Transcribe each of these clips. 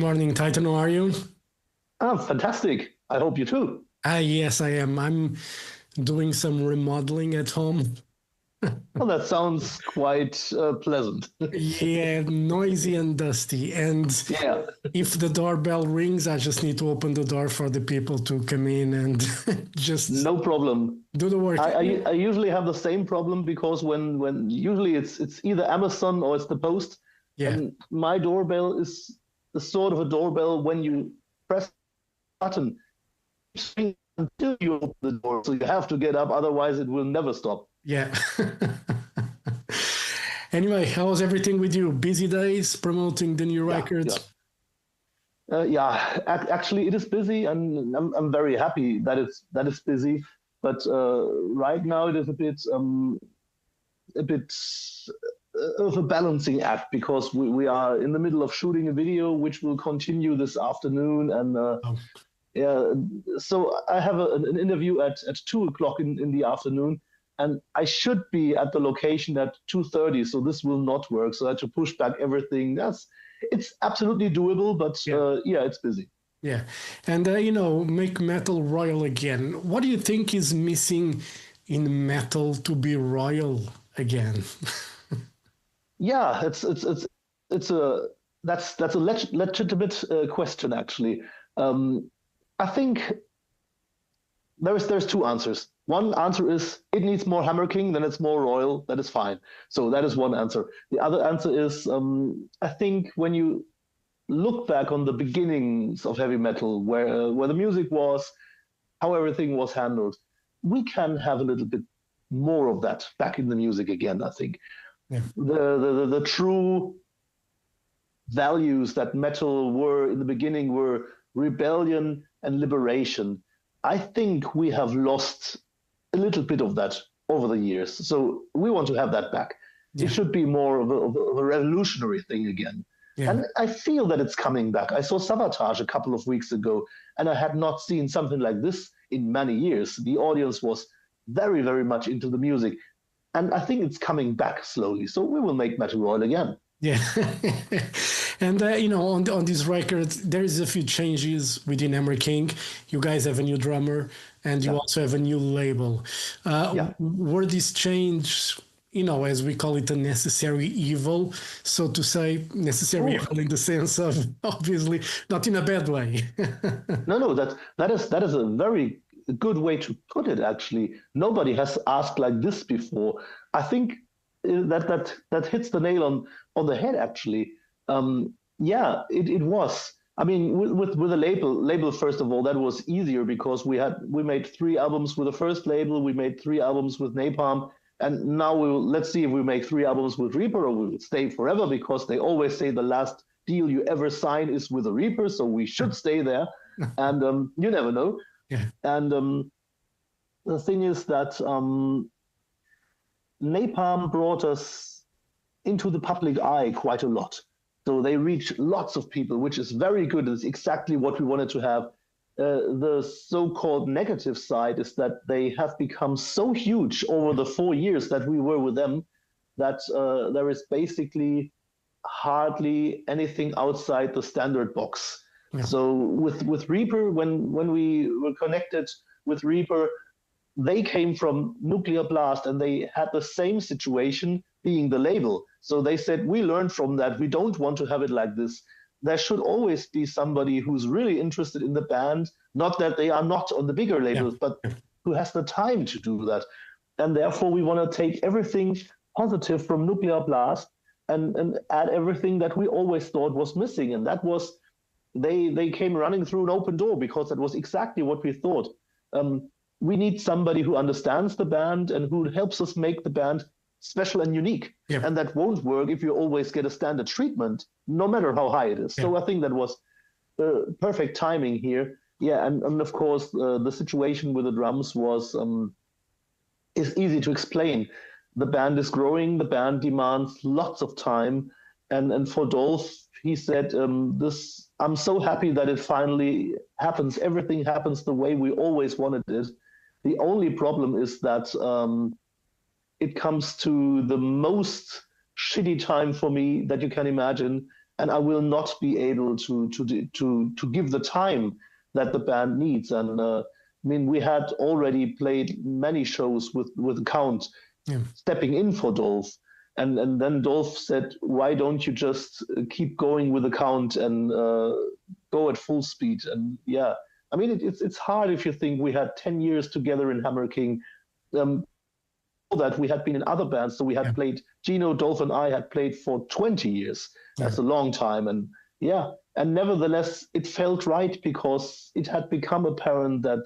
morning, Titan. How are you? Fantastic. I hope you too. Yes, I am. I'm doing some remodeling at home. Well, that sounds quite pleasant. Yeah, noisy and dusty. And Yeah, if the doorbell rings, I just need to open the door for the people to come in and just no problem. do the work. I usually have the same problem because when usually it's either Amazon or it's the post, Yeah, and my doorbell is the sort of a doorbell when you press the button until you open the door. So you have to get up, otherwise it will never stop. yeah. Anyway, how's everything with you? Busy days promoting the new Yeah, yeah. records? Actually, it is busy, and I'm very happy that it's busy. But right now, it is a bit of a balancing act because we are in the middle of shooting a video which will continue this afternoon, and Oh, yeah, so I have an interview at 2 o'clock in the afternoon, and I should be at the location at 2:30. So this will not work. So I had to push back everything. It's absolutely doable, but yeah. yeah, it's busy. Yeah. And, make metal royal again. What do you think is missing in metal to be royal again? Yeah, it's a that's a legitimate question actually. Um, I think there's two answers. One answer is it needs more Hammer King, then it's more royal. That is fine. So that is one answer. The other answer is I think when you look back on the beginnings of heavy metal, where the music was, how everything was handled, we can have a little bit more of that back in the music again. I think Yeah. the true values that metal were in the beginning were rebellion and liberation. I think we have lost a little bit of that over the years. So we want to have that back. It Yeah. should be more of a revolutionary thing again. Yeah. And I feel that it's coming back. I saw Sabotage a couple of weeks ago, and I had not seen something like this in many years. The audience was very, very much into the music. And I think it's coming back slowly. So we will make Metal Royal again. Yeah. And, on this record, there is a few changes within Hammer King. You guys have a new drummer and you Yeah. also have a new label. Yeah. Were these changes, as we call it, a necessary evil, so to say, necessary Oh, evil in the sense of, obviously, not in a bad way. no, that is a very good way to put it. Actually, nobody has asked like this before. I think that hits the nail on the head. Actually, yeah, it was. I mean, with a label first of all, that was easier because we made 3 albums with the first label, we made 3 albums with Napalm, and now let's see if we make 3 albums with Reaper or we will stay forever because they always say the last deal you ever sign is with a Reaper, so we should stay there, and you never know. Yeah. And the thing is that Napalm brought us into the public eye quite a lot. So they reach lots of people, which is very good. It's exactly what we wanted to have. The so-called negative side is that they have become so huge over the 4 years that we were with them that there is basically hardly anything outside the standard box. Yeah. So with Reaper, when we were connected with Reaper, they came from Nuclear Blast and they had the same situation being the label. So they said, we learned from that. We don't want to have it like this. There should always be somebody who's really interested in the band, not that they are not on the bigger labels, Yeah. but who has the time to do that. And therefore, we want to take everything positive from Nuclear Blast and add everything that we always thought was missing. And that was, they came running through an open door because that was exactly what we thought. We need somebody who understands the band and who helps us make the band special and unique. Yeah. And that won't work if you always get a standard treatment, no matter how high it is. Yeah. So I think that was perfect timing here. Yeah, and of course, the situation with the drums is easy to explain. The band is growing, the band demands lots of time. And for Dolph, he said, I'm so happy that it finally happens. Everything happens the way we always wanted it. The only problem is that it comes to the most shitty time for me that you can imagine. and I will not be able to give the time that the band needs. And I mean, we had already played many shows with Count stepping in for Dolph. And then Dolph said, why don't you just keep going with the Count and go at full speed? And yeah, I mean, it's hard if you think we had 10 years together in Hammer King. That we had been in other bands, so we had played, Gino, Dolph, and I had played for 20 years. That's a long time. And yeah, and nevertheless, it felt right because it had become apparent that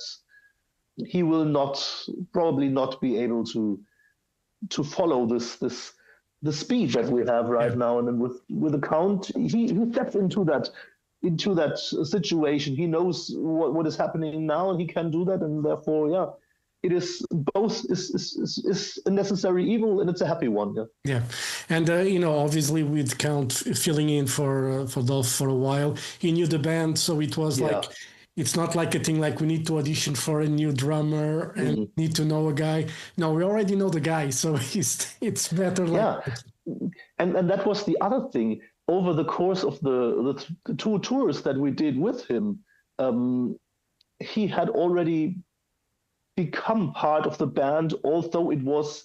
he will probably not be able to follow the speed that we have right now. And then with the Count, he stepped into that situation. He knows what is happening now, and he can do that, and therefore, yeah, it is both is a necessary evil, and it's a happy one. Yeah, and obviously with Count filling in for Dolph for a while, he knew the band, so it was like, it's not like a thing like we need to audition for a new drummer and need to know a guy. No, we already know the guy, so it's better. And that was the other thing. Over the course of the two tours that we did with him, he had already become part of the band, although it was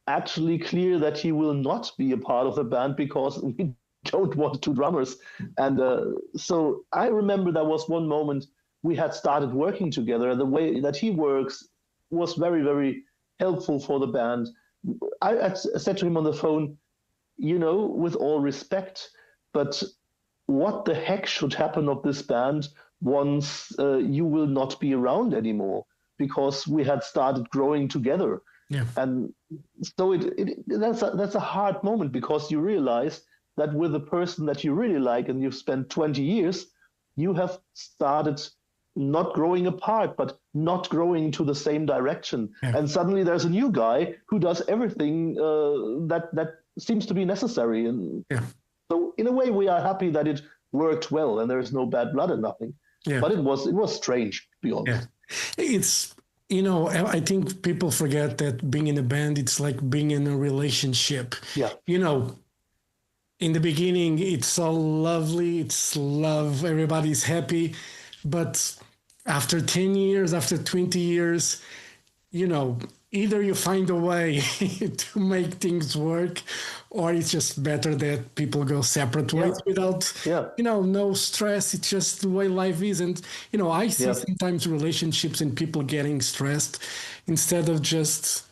actually clear that he will not be a part of the band because we don't want two drummers. And so I remember there was one moment we had started working together, and the way that he works was very, very helpful for the band. I said to him on the phone, with all respect, but what the heck should happen of this band once you will not be around anymore? Because we had started growing together. Yeah. And so that's a hard moment, because you realize that with a person that you really like and you've spent 20 years, you have started not growing apart, but not growing to the same direction. Yeah. And suddenly there's a new guy who does everything that seems to be necessary. And so in a way, we are happy that it worked well and there is no bad blood and nothing. Yeah. But it was strange, to be honest. Yeah. It's, I think people forget that being in a band, it's like being in a relationship. Yeah. In the beginning, it's all lovely, it's love, everybody's happy. But after 10 years, after 20 years, either you find a way to make things work, or it's just better that people go separate ways without, no stress. It's just the way life is. And, I see sometimes relationships and people getting stressed instead of just,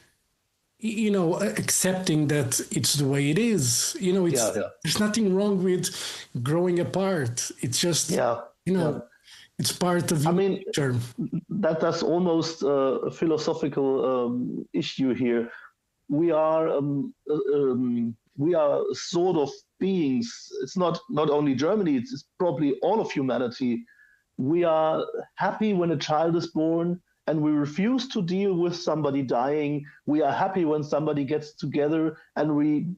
accepting that it's the way it is. There's nothing wrong with growing apart. It's just, it's part of nature. That's almost a philosophical issue here. We are sort of beings. It's not only Germany. It's probably all of humanity. We are happy when a child is born, and we refuse to deal with somebody dying. We are happy when somebody gets together, and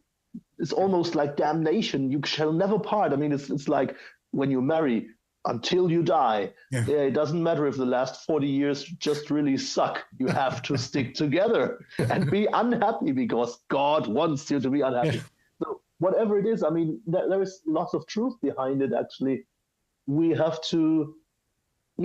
it's almost like damnation. You shall never part. I mean, it's like when you marry. Until you die. Yeah, it doesn't matter if the last 40 years just really suck. You have to stick together and be unhappy because God wants you to be unhappy. Yeah. So whatever it is, I mean, there is lots of truth behind it, actually.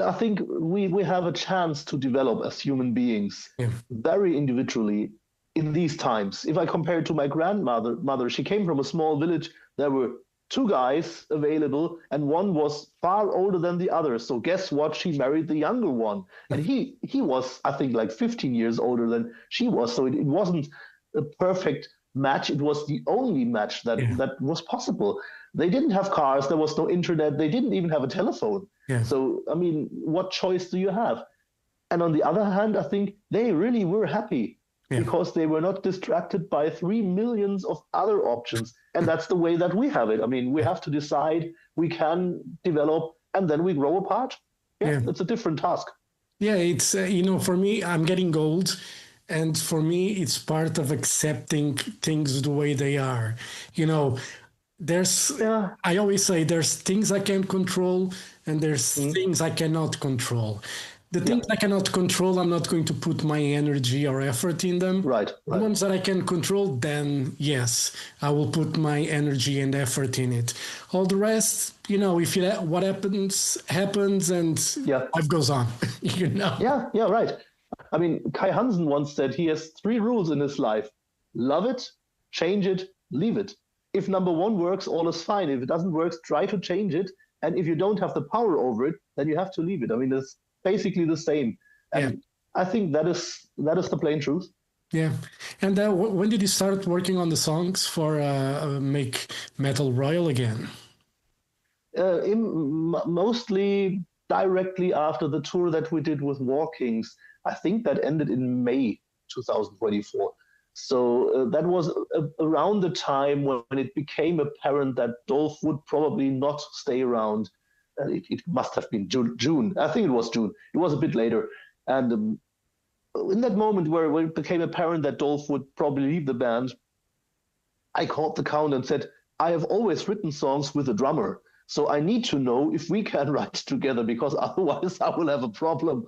I think we have a chance to develop as human beings very individually in these times. If I compare it to my grandmother, she came from a small village. There were two guys available, and one was far older than the other. So guess what? She married the younger one. And he was, I think, like 15 years older than she was. So it wasn't a perfect match. It was the only match that was possible. They didn't have cars. There was no internet. They didn't even have a telephone. Yeah. So, I mean, what choice do you have? And on the other hand, I think they really were happy. Because they were not distracted by 3 million of other options. And that's the way that we have it. I mean, we have to decide, we can develop, and then we grow apart. It's a different task. Yeah, it's, for me, I'm getting old. And for me, it's part of accepting things the way they are. I always say there's things I can control and there's things I cannot control. The Yeah. things I cannot control, I'm not going to put my energy or effort in them. Right. The ones that I can control, then yes, I will put my energy and effort in it. All the rest, if what happens, happens, and Yeah. life goes on, you know? Yeah. Yeah. Right. I mean, Kai Hansen once said he has 3 rules in his life: love it, change it, leave it. If number one works, all is fine. If it doesn't work, try to change it. And if you don't have the power over it, then you have to leave it. I mean, it's basically the same. Yeah. And I think that is the plain truth. Yeah. And when did you start working on the songs for Make Metal Royal again? Mostly directly after the tour that we did with War Kings. I think that ended in May 2024. So that was around the time when it became apparent that Dolph would probably not stay around. It must have been June. I think it was June. It was a bit later. And in that moment where it became apparent that Dolph would probably leave the band, I called the count and said, I have always written songs with a drummer. So I need to know if we can write together, because otherwise I will have a problem.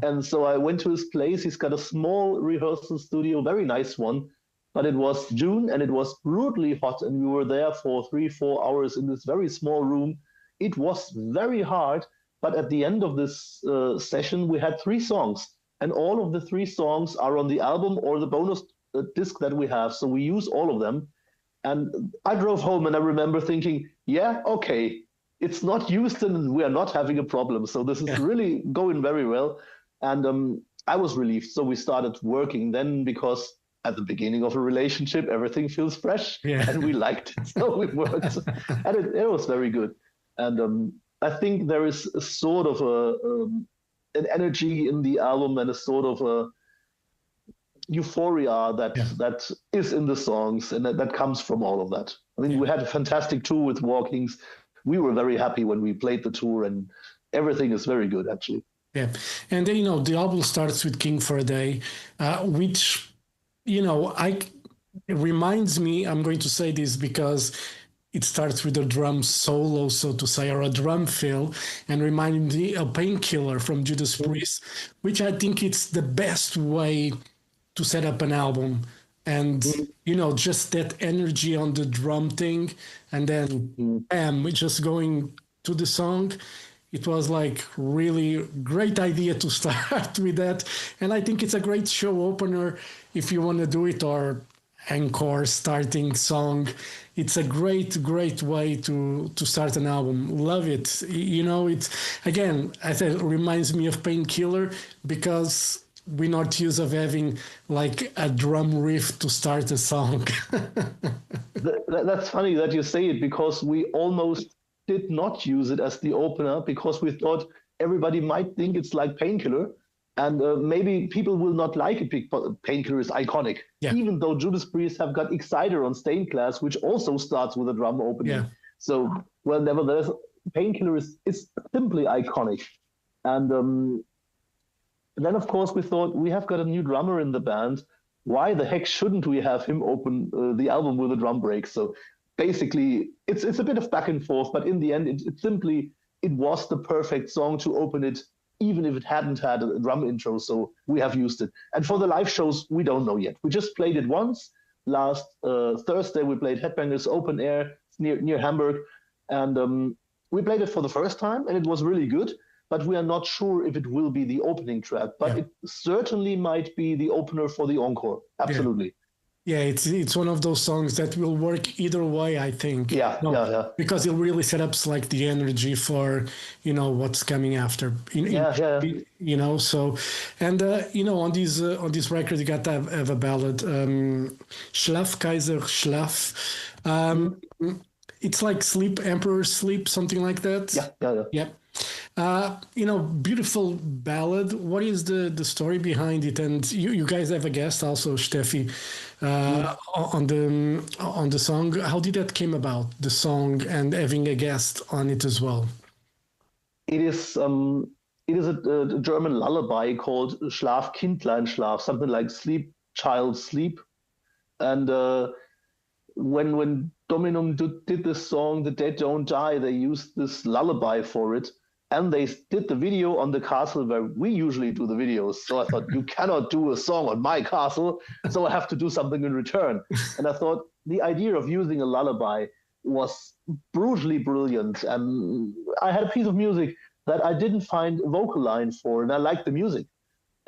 And so I went to his place. He's got a small rehearsal studio, very nice one. But it was June and it was brutally hot. And we were there for 3-4 hours in this very small room. It was very hard. But at the end of this session, we had 3 songs. And all of the 3 songs are on the album or the bonus disc that we have. So we use all of them. And I drove home and I remember thinking, yeah, okay, it's not used and we are not having a problem. So this is really going very well. And I was relieved. So we started working then, because at the beginning of a relationship, everything feels fresh and we liked it. So we worked and it was very good. And I think there is a sort of an energy in the album and a sort of a euphoria that is in the songs, and that comes from all of that. I mean, we had a fantastic tour with War Kings. We were very happy when we played the tour, and everything is very good, actually. Yeah. And then, the album starts with King for a Day, which, it reminds me, I'm going to say this because it starts with a drum solo, so to say, or a drum fill, and reminds me of Painkiller from Judas Priest, which I think it's the best way to set up an album. And just that energy on the drum thing, and then bam, just going to the song. It was like really great idea to start with that. And I think it's a great show opener if you want to do it, or encore starting song. It's a great way to start an album. Love it. It's, again, I said, it reminds me of Painkiller, because we're not used of having like a drum riff to start a song. That's funny that you say it, because we almost did not use it as the opener, because we thought everybody might think it's like Painkiller, and maybe people will not like it. Painkiller is iconic, even though Judas Priest have got Exciter on Stained Glass, which also starts with a drum opening. So, well, nevertheless, Painkiller is simply iconic. And then, of course, we thought, we have got a new drummer in the band. Why the heck shouldn't we have him open the album with a drum break? So basically, it's a bit of back and forth, but in the end, it was the perfect song to open it, even if it hadn't had a drum intro. So we have used it. And for the live shows, we don't know yet. We just played it once. Last Thursday, we played Headbangers Open Air near Hamburg. And we played it for the first time, and it was really good. But we are not sure if it will be the opening track. But it certainly might be the opener for the encore. Absolutely. Yeah, it's one of those songs that will work either way, I think. Yeah. Because it really set up like the energy for, what's coming after. So, and on this record you got to have a ballad, Schlaf, Kaiser, Schlaf. It's like Sleep, Emperor Sleep, something like that. Yeah. Beautiful ballad. What is the story behind it? And you guys have a guest also, Steffi, on the song. How did that came about, the song, and having a guest on it as well? It is a German lullaby called Schlaf, Kindlein, Schlaf, something like Sleep, Child, Sleep. And when Dominum did this song, The Dead Don't Die, they used this lullaby for it. and they did the video on the castle where we usually do the videos. So I thought, you cannot do a song on my castle, so I have to do something in return. And I thought the idea of using a lullaby was brutally brilliant. And I had a piece of music that I didn't find a vocal line for, and I liked the music.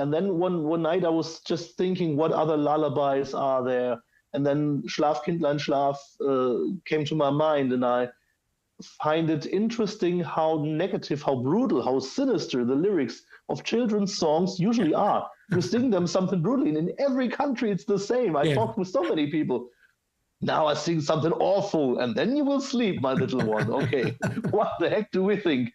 And then one night I was just thinking, what other lullabies are there? And then Schlaf, Kindlein, Schlaf came to my mind, and I find it interesting how negative, how brutal, how sinister the lyrics of children's songs usually are. You sing them something brutally, and in every country it's the same. I talked with so many people. Now I sing something awful, and then you will sleep, my little one. Okay, what the heck do we think?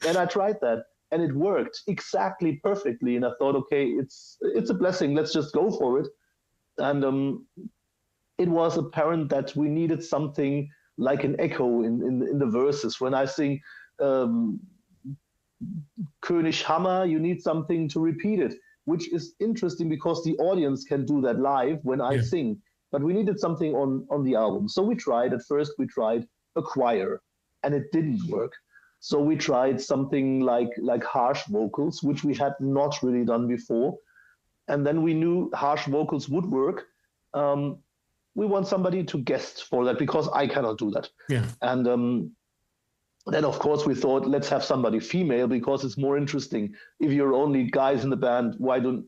And I tried that, and it worked exactly perfectly. And I thought, okay, it's a blessing. Let's just go for it. And it was apparent that we needed something like an echo in the verses. When I sing König Hammer, you need something to repeat it, which is interesting because the audience can do that live when I sing. But we needed something on the album. So we tried, at first we tried a choir, and it didn't work. So we tried something like harsh vocals, which we had not really done before. And then we knew harsh vocals would work. We want somebody to guest for that because I cannot do that. Yeah. And then, of course, we thought, let's have somebody female because it's more interesting. If you're only guys in the band,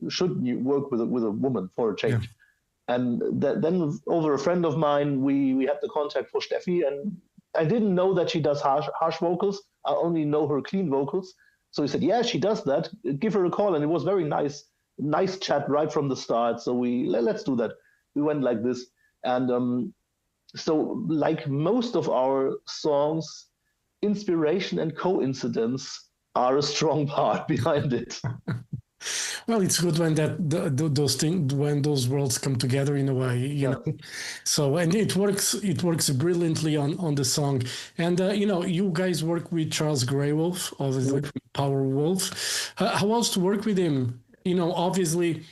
shouldn't you work with a woman for a change? Yeah. And then over a friend of mine, we had the contact for Steffi, and I didn't know that she does harsh vocals. I only know her clean vocals. So he said, yeah, she does that. Give her a call. And it was very nice chat right from the start. So let's do that. We went like this. And so like most of our songs, inspiration and coincidence are a strong part behind it. Well, it's good when those things, when those worlds come together in a way, you know. So, and it works brilliantly on the song. And you guys work with Charles Greywolf, obviously Powerwolf. How else to work with him? Obviously,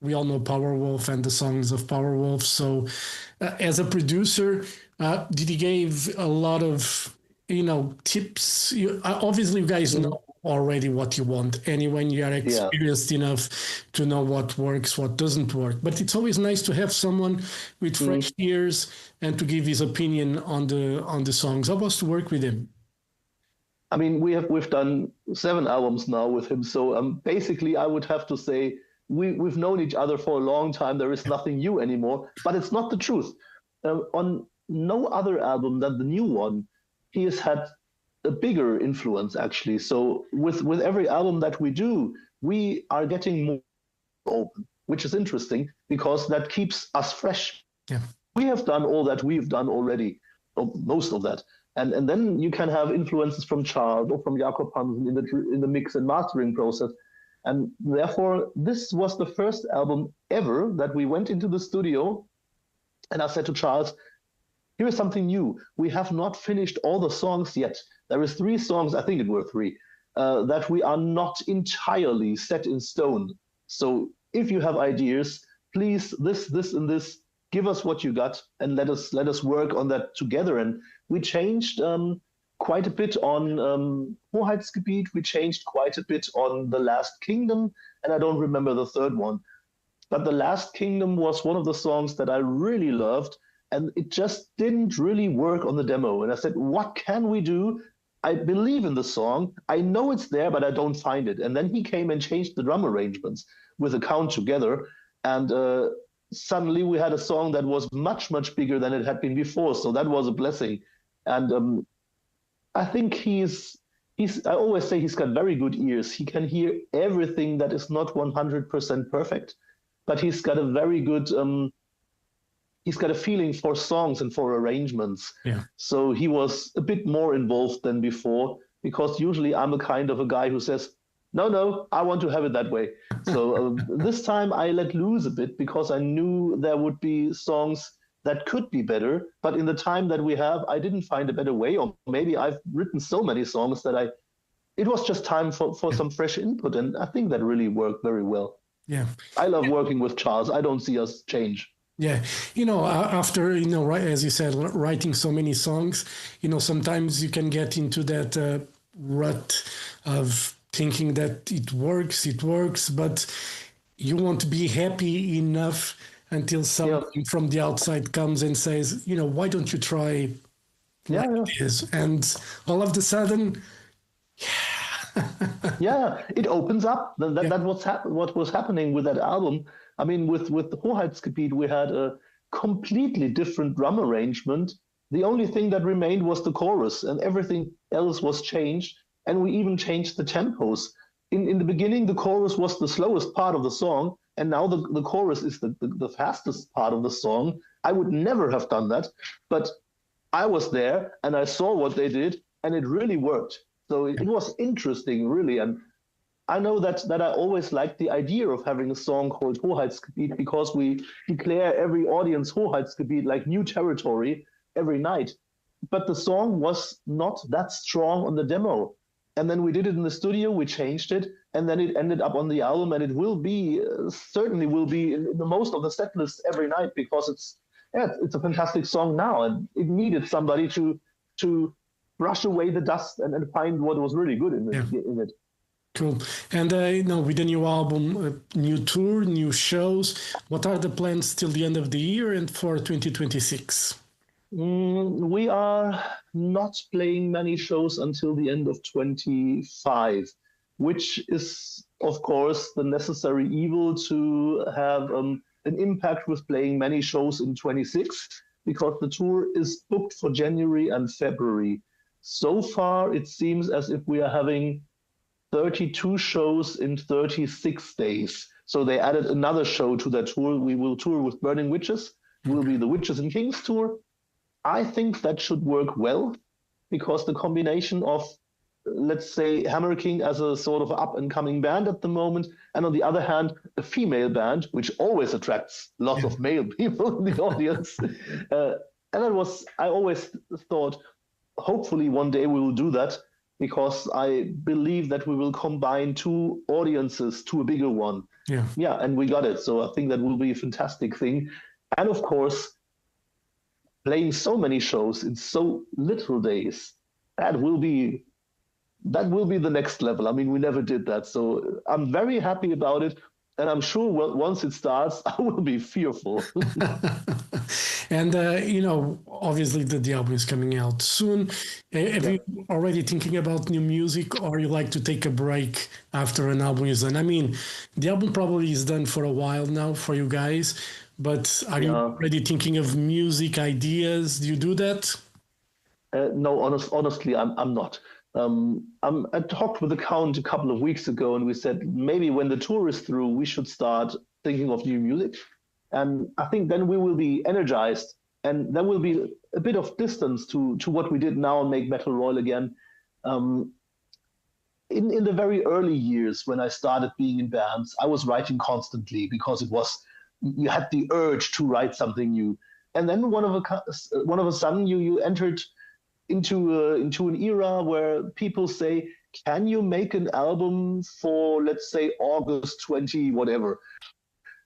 we all know Powerwolf and the songs of Powerwolf. So, as a producer, did he give a lot of tips? Obviously, you guys know already what you want, and when you are experienced enough to know what works, what doesn't work. But it's always nice to have someone with fresh ears and to give his opinion on the songs. How was to work with him? I mean, we've done 7 albums now with him, so basically I would have to say we've known each other for a long time. There is nothing new anymore, but it's not the truth. On no other album than the new one, he has had a bigger influence, actually. So with every album that we do, we are getting more open, which is interesting because that keeps us fresh. Yeah. We have done all that we've done already, or most of that. And then you can have influences from Charles or from Jakob Hansen in the mix and mastering process. And therefore, this was the first album ever that we went into the studio, and I said to Charles, here is something new. We have not finished all the songs yet. There is 3 songs, I think it were 3, that we are not entirely set in stone. So if you have ideas, please, this, and this, give us what you got, and let us work on that together. And we changed quite a bit on Hoheitsgebiet. We changed quite a bit on The Last Kingdom, and I don't remember the third one. But The Last Kingdom was one of the songs that I really loved, and it just didn't really work on the demo. And I said, what can we do? I believe in the song. I know it's there, but I don't find it. And then he came and changed the drum arrangements with a count together. And suddenly we had a song that was much, much bigger than it had been before. So that was a blessing. And I think I always say he's got very good ears. He can hear everything that is not 100% perfect, but he's got a very good, he's got a feeling for songs and for arrangements. Yeah. So he was a bit more involved than before, because usually I'm a kind of a guy who says, no, I want to have it that way. So this time I let loose a bit because I knew there would be songs that could be better. But in the time that we have, I didn't find a better way, or maybe I've written so many songs that it was just time for some fresh input. And I think that really worked very well. Yeah. I love working with Charles. I don't see us change. Yeah, after, right, as you said, writing so many songs, sometimes you can get into that rut of thinking that it works, but you won't be happy enough until Yeah, someone from the outside comes and says, why don't you try yeah, like yeah. this? And all of a sudden, Yeah, it opens up. yeah, What was happening with that album. I mean, with the Hoheitsgebiet, we had a completely different drum arrangement. The only thing that remained was the chorus, and everything else was changed. And we even changed the tempos. In the beginning, the chorus was the slowest part of the song, and now the chorus is the fastest part of the song. I would never have done that, but I was there and I saw what they did, and it really worked. So it was interesting, really. And I know that I always liked the idea of having a song called Hoheitsgebiet because we declare every audience Hoheitsgebiet, like new territory, every night. But the song was not that strong on the demo. And then we did it in the studio, we changed it, and then it ended up on the album. And it will be, certainly will be in the most of the set lists every night because it's a fantastic song now. And it needed somebody to brush away the dust and find what was really good yeah. in it. Cool. And with the new album, new tour, new shows, what are the plans till the end of the year and for 2026? We are not playing many shows until the end of 25, which is, of course, the necessary evil to have an impact with playing many shows in 26, because the tour is booked for January and February. So far, it seems as if we are having 32 shows in 36 days. So they added another show to that tour. We will tour with Burning Witches. Will be the Witches and Kings tour. I think that should work well because the combination of, let's say, Hammer King as a sort of up and coming band at the moment, and on the other hand, a female band, which always attracts lots of male people in the audience. And I always thought, hopefully one day we will do that, because I believe that we will combine two audiences to a bigger one. Yeah, and we got it. So I think that will be a fantastic thing. And of course, playing so many shows in so little days, that will be the next level. I mean, we never did that. So I'm very happy about it. And I'm sure once it starts, I will be fearful. And, obviously the album is coming out soon. Have you already thinking about new music, or you like to take a break after an album is done? I mean, the album probably is done for a while now for you guys, but are you already thinking of music ideas? Do you do that? No, honestly, I'm not. I talked with the Count a couple of weeks ago, and we said maybe when the tour is through, we should start thinking of new music. And I think then we will be energized, and there will be a bit of distance to what we did now and make Metal Royal again. In the very early years when I started being in bands, I was writing constantly because you had the urge to write something new. And then one of a sudden you entered into an era where people say, can you make an album for, let's say, August 20 whatever?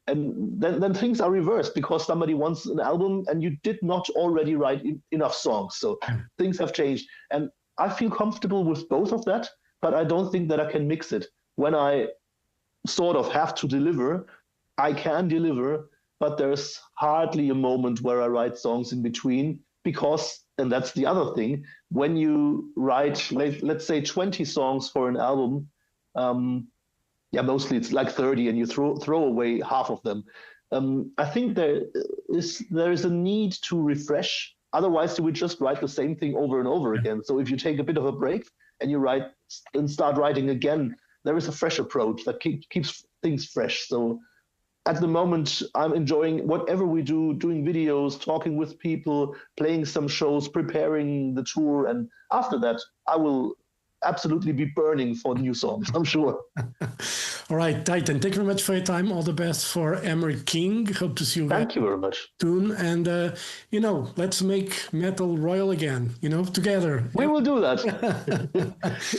And then things are reversed because somebody wants an album and you did not already write enough songs. So things have changed. And I feel comfortable with both of that, but I don't think that I can mix it. When I sort of have to deliver, I can deliver, but there's hardly a moment where I write songs in between because, and that's the other thing, when you write, let's say 20 songs for an album, mostly it's like 30 and you throw away half of them. I think there is a need to refresh. Otherwise, you would just write the same thing over and over again. So if you take a bit of a break and you write and start writing again, there is a fresh approach that keeps things fresh. So at the moment, I'm enjoying whatever we do, doing videos, talking with people, playing some shows, preparing the tour. And after that, I will absolutely be burning for new songs, I'm sure. All right, Titan, thank you very much for your time. All the best for Hammer King. Hope to see you Thank you very much. soon. And, let's make Metal Royal again, together. We will do that.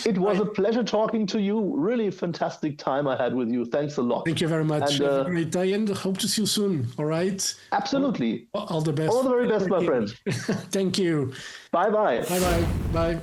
It was a pleasure talking to you. Really fantastic time I had with you. Thanks a lot. Thank you very much. And, have a great day and hope to see you soon. All right? Absolutely. All the best. All the very best, my friend. Thank you. Bye-bye. Bye-bye. Bye.